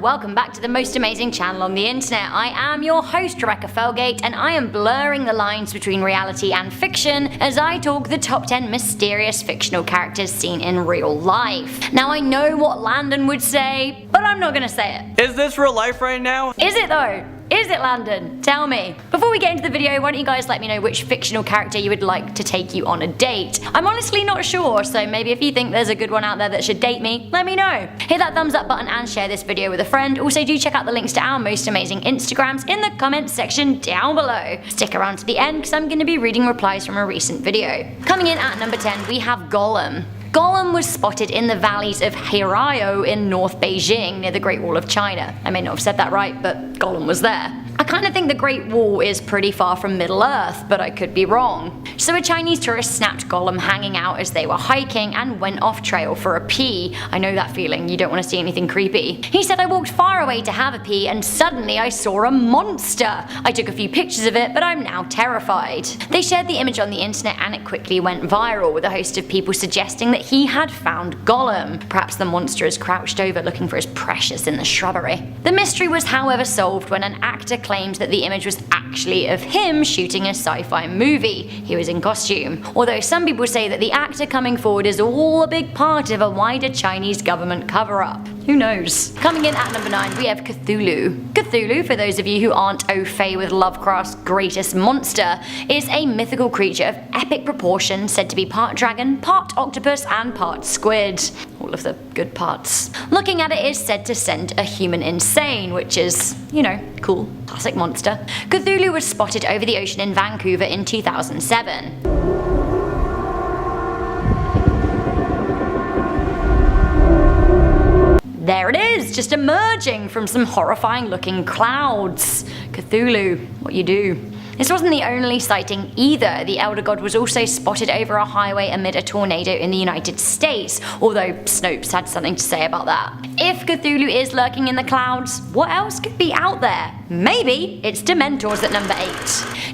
and welcome back to the most amazing channel on the internet. I am your host, Rebecca Felgate, and I am blurring the lines between reality and fiction as I talk the top 10 mysterious fictional characters seen in real life. Now I know what Landon would say, but I'm not gonna say it. Is this real life right now? Is it though? Is it, Landon? Tell me. Before we get into the video, why don't you guys let me know which fictional character you would like to take you on a date? I'm honestly not sure, so maybe if you think there's a good one out there that should date me, let me know. Hit that thumbs up button and share this video with a friend. Also do check out the links to our most amazing Instagrams in the comments section down below. Stick around to the end because I'm going to be reading replies from a recent video. Coming in at number 10, we have Gollum. Gollum was spotted in the valleys of Hirao in North Beijing near the Great Wall of China. I may not have said that right, but Gollum was there. I kind of think the Great Wall is pretty far from Middle Earth, but I could be wrong. So a Chinese tourist snapped Gollum hanging out as they were hiking and went off trail for a pee. I know that feeling, you don't want to see anything creepy. He said, "I walked far away to have a pee and suddenly I saw a monster. I took a few pictures of it, but I'm now terrified." They shared the image on the internet and it quickly went viral, with a host of people suggesting that he had found Gollum. Perhaps the monster is crouched over looking for his precious in the shrubbery. The mystery was however solved when an actor claimed that the image was actually of him shooting a sci-fi movie. He was in costume. Although some people say that the actor coming forward is all a big part of a wider Chinese government cover-up. Who knows? Coming in at number 9, we have Cthulhu. Cthulhu, for those of you who aren't au fait with Lovecraft's greatest monster, is a mythical creature of epic proportions said to be part dragon, part octopus, and part squid. All of the good parts. Looking at it is said to send a human insane, which is, you know, cool. Classic monster. Cthulhu was spotted over the ocean in Vancouver in 2007. There it is, just emerging from some horrifying looking clouds. Cthulhu, what you do. This wasn't the only sighting either. The Elder God was also spotted over a highway amid a tornado in the United States, although Snopes had something to say about that. If Cthulhu is lurking in the clouds, what else could be out there? Maybe it's Dementors at number 8.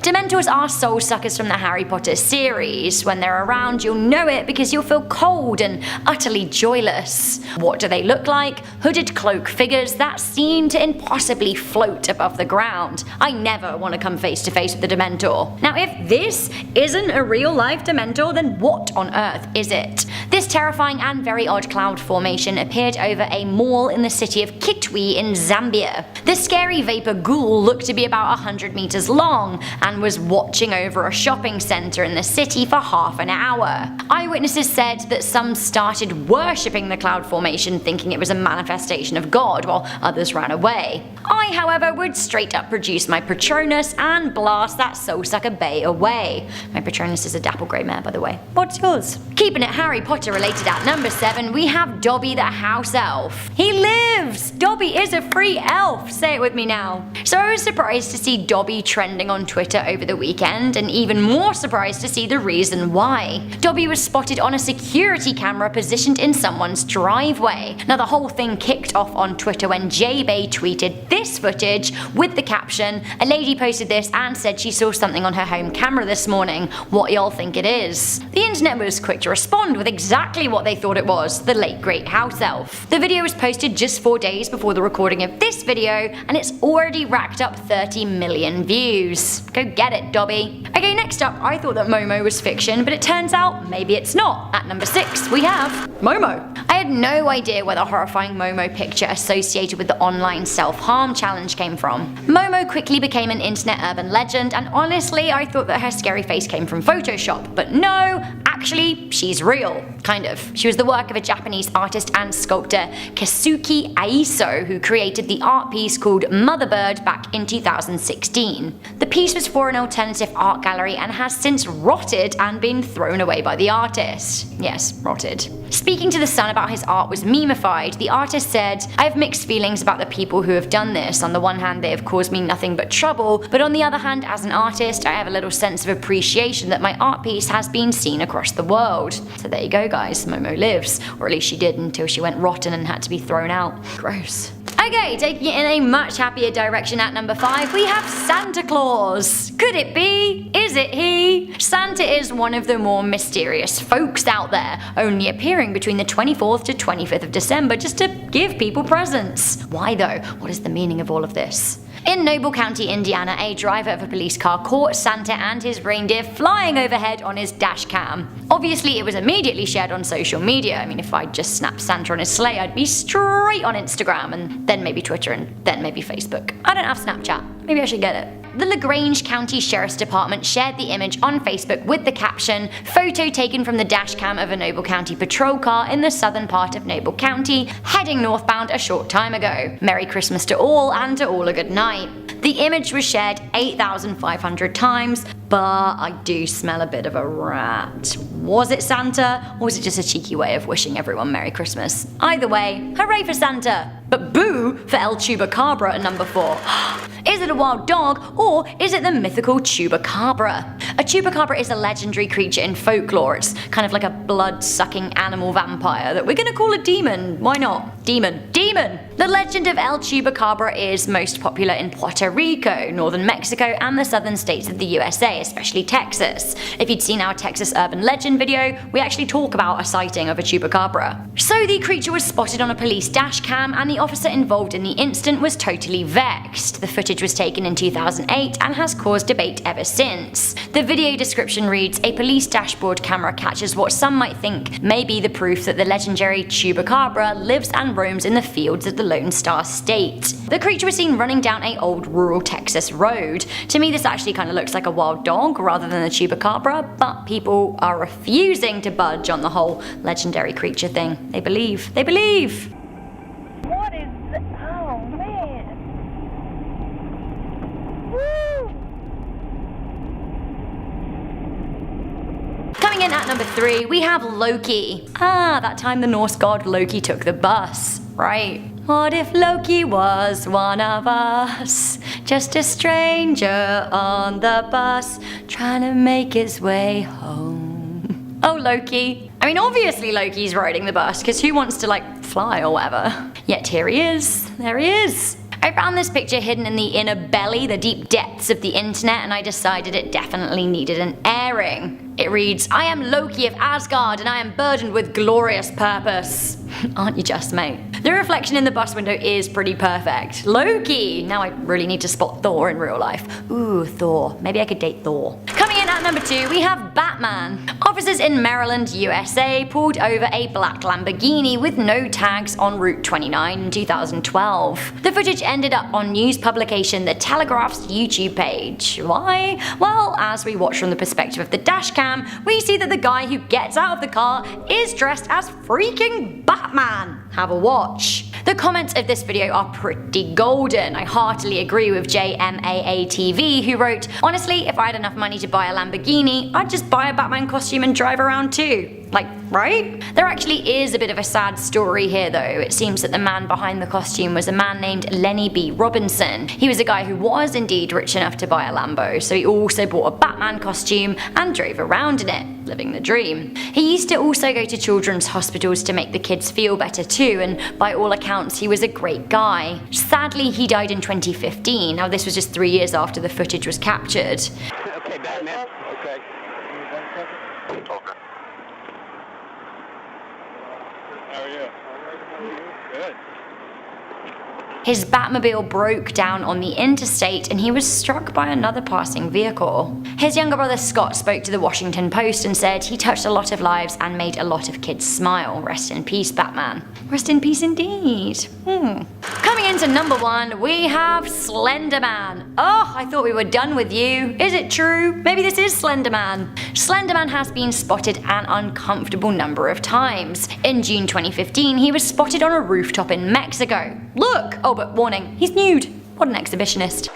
Dementors are soul suckers from the Harry Potter series. When they're around, you'll know it because you'll feel cold and utterly joyless. What do they look like? Hooded cloak figures that seem to impossibly float above the ground. I never want to come face to face with the Dementor. Now if this isn't a real life Dementor, then what on earth is it? This terrifying and very odd cloud formation appeared over a mall in the city of Kitwe in Zambia. The scary vapor ghoul looked to be about 100 meters long and was watching over a shopping center in the city for half an hour. Eyewitnesses said that some started worshipping the cloud formation thinking it was a manifestation of God, while others ran away. I, however, would straight up produce my Patronus and blast that soulsucker bay away. My Patronus is a dapple grey mare, by the way. What's yours? Keeping it Harry Potter related at number 7, we have Dobby the house elf. He lives! Dobby is a free elf! Say it with me now. So I was surprised to see Dobby trending on Twitter over the weekend, and even more surprised to see the reason why. Dobby was spotted on a security camera positioned in someone's driveway. Now the whole thing kicked off on Twitter when J-Bay tweeted this footage with the caption, "A lady posted this and said she saw something on her home camera this morning. What y'all think it is?" The internet was quick to respond with exactly what they thought it was, the late great house elf. The video was posted just 4 days before the recording of this video, and it's already racked up 30 million views. Go get it, Dobby. Okay, next up, I thought that Momo was fiction, but it turns out maybe it's not. At number 6, we have Momo. I had no idea where the horrifying Momo picture associated with the online self-harm challenge came from. Momo quickly became an internet urban legend, and honestly, I thought that her scary face came from Photoshop, but no, actually, she's real. Kind of. She was the work of a Japanese artist and sculptor, Kazuki Aiso, who created the art piece called Motherbird back in 2016. The piece was for an alternative art gallery and has since rotted and been thrown away by the artist. Yes, rotted. Speaking to The Sun about his art was memeified, the artist said, "I have mixed feelings about the people who have done this. On the one hand, they have caused me nothing but trouble, but on the other hand, as an artist, I have a little sense of appreciation that my art piece has been seen across the world." So there you go guys, Momo lives. Or at least she did until she went rotten and had to be thrown out. Gross. Okay, taking it in a much happier direction at number 5, we have Santa Claus. Could it be? Is it he? Santa is one of the more mysterious folks out there, only appearing between the 24th to 25th of December just to give people presents. Why though? What is the meaning of all of this? In Noble County, Indiana, a driver of a police car caught Santa and his reindeer flying overhead on his dash cam. Obviously, it was immediately shared on social media. I mean, if I'd just snapped Santa on his sleigh, I'd be straight on Instagram, and then maybe Twitter, and then maybe Facebook. I don't have Snapchat. Maybe I should get it. The LaGrange County Sheriff's Department shared the image on Facebook with the caption, "Photo taken from the dash cam of a Noble County patrol car in the southern part of Noble County, heading northbound a short time ago. Merry Christmas to all, and to all a good night." The image was shared 8,500 times, but I do smell a bit of a rat. Was it Santa, or was it just a cheeky way of wishing everyone Merry Christmas? Either way, hooray for Santa! But boo for El Chupacabra at number 4. Is it a wild dog, or is it the mythical Chupacabra? A Chupacabra is a legendary creature in folklore. It's kind of like a blood-sucking animal vampire that we're gonna call a demon. Why not? Demon. Demon! The legend of El Chupacabra is most popular in Puerto Rico, northern Mexico, and the southern states of the USA, especially Texas. If you'd seen our Texas Urban Legend video, we actually talk about a sighting of a Chupacabra. So the creature was spotted on a police dash cam, and the officer involved in the incident was totally vexed. The footage was taken in 2008 and has caused debate ever since. The video description reads, "A police dashboard camera catches what some might think may be the proof that the legendary Chupacabra lives and roams in the fields of the Lone Star State." The creature was seen running down a old rural Texas road. To me, this actually kind of looks like a wild dog rather than a Chupacabra, but people are refusing to budge on the whole legendary creature thing. They believe. They believe! What is that? Oh man. Woo! Coming in at number 3, we have Loki. That time the Norse god Loki took the bus, right? What if Loki was one of us? Just a stranger on the bus, trying to make his way home. Oh, Loki. I mean, obviously Loki's riding the bus, because who wants to, fly or whatever? Yet here he is. There he is. I found this picture hidden in the inner belly, the deep depths of the internet, and I decided it definitely needed an airing. It reads, "I am Loki of Asgard, and I am burdened with glorious purpose." Aren't you just, mate? The reflection in the bus window is pretty perfect. Loki! Now I really need to spot Thor in real life. Ooh, Thor. Maybe I could date Thor. Coming in at number 2, we have Batman. Officers in Maryland, USA pulled over a black Lamborghini with no tags on Route 29 in 2012. The footage ended up on news publication The Telegraph's YouTube page. Why? Well, as we watch from the perspective of the dashcam, we see that the guy who gets out of the car is dressed as freaking Batman. Have a watch. The comments of this video are pretty golden. I heartily agree with JMAATV, who wrote, "Honestly, if I had enough money to buy a Lamborghini, I'd just buy a Batman costume and drive around too." Right? There actually is a bit of a sad story here though. It seems that the man behind the costume was a man named Lenny B. Robinson. He was a guy who was indeed rich enough to buy a Lambo, so he also bought a Batman costume and drove around in it, living the dream. He used to also go to children's hospitals to make the kids feel better too, and by all accounts he was a great guy. Sadly, he died in 2015. Now this was just 3 years after the footage was captured. Okay, Batman. Okay. Okay. How are you? Good. His Batmobile broke down on the interstate and he was struck by another passing vehicle. His younger brother Scott spoke to the Washington Post and said he touched a lot of lives and made a lot of kids smile. Rest in peace, Batman. Rest in peace indeed. Coming into number 1, we have Slender Man. Oh, I thought we were done with you. Is it true? Maybe this is Slender Man. Slender Man has been spotted an uncomfortable number of times. In June 2015, he was spotted on a rooftop in Mexico. Look! Oh, but warning, he's nude. What an exhibitionist.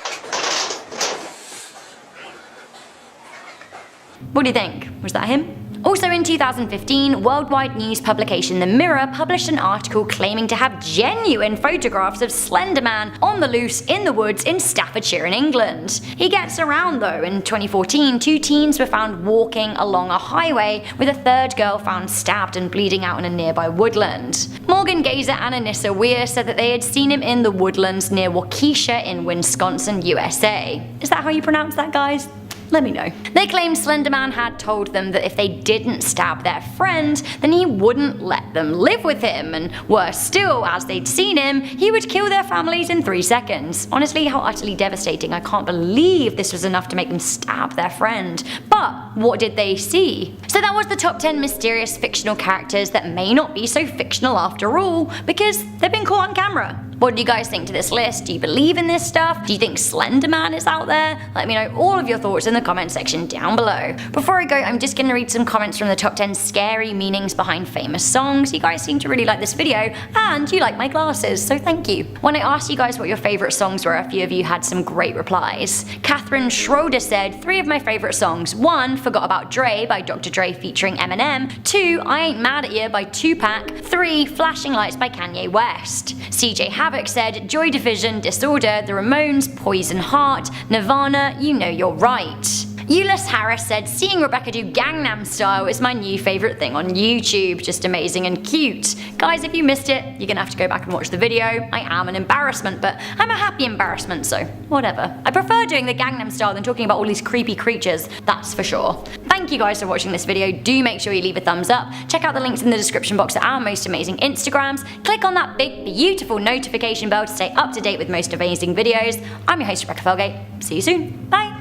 What do you think? Was that him? Also in 2015, worldwide news publication The Mirror published an article claiming to have genuine photographs of Slender Man on the loose in the woods in Staffordshire in England. He gets around though. In 2014, 2 teens were found walking along a highway, with a third girl found stabbed and bleeding out in a nearby woodland. Morgan Gazer and Anissa Weir said that they had seen him in the woodlands near Waukesha in Wisconsin, USA. Is that how you pronounce that, guys? Let me know. They claimed Slenderman had told them that if they didn't stab their friend, then he wouldn't let them live with him, and worse still, as they'd seen him, he would kill their families in 3 seconds. Honestly, how utterly devastating. I can't believe this was enough to make them stab their friend. But what did they see? So that was the top 10 mysterious fictional characters that may not be so fictional after all, because they've been caught on camera. What do you guys think to this list? Do you believe in this stuff? Do you think Slenderman is out there? Let me know all of your thoughts in the comment section down below. Before I go, I'm just going to read some comments from the top 10 scary meanings behind famous songs. You guys seem to really like this video, and you like my glasses, so thank you. When I asked you guys what your favourite songs were, a few of you had some great replies. Catherine Schroeder said, 3 of my favourite songs. 1, Forgot About Dre by Dr. Dre featuring Eminem. 2, I Ain't Mad at Ya by Tupac. 3, Flashing Lights by Kanye West. CJ Havoc said, Joy Division, Disorder, The Ramones, Poison Heart, Nirvana, You Know You're Right. Euless Harris said, seeing Rebecca do Gangnam Style is my new favourite thing on YouTube, just amazing and cute. Guys, if you missed it, you're gonna have to go back and watch the video. I am an embarrassment, but I'm a happy embarrassment, so whatever. I prefer doing the Gangnam Style than talking about all these creepy creatures, that's for sure. Thank you guys for watching this video. Do make sure you leave a thumbs up. Check out the links in the description box to our most amazing Instagrams. Click on that big, beautiful notification bell to stay up to date with most amazing videos. I'm your host, Rebecca Felgate. See you soon. Bye.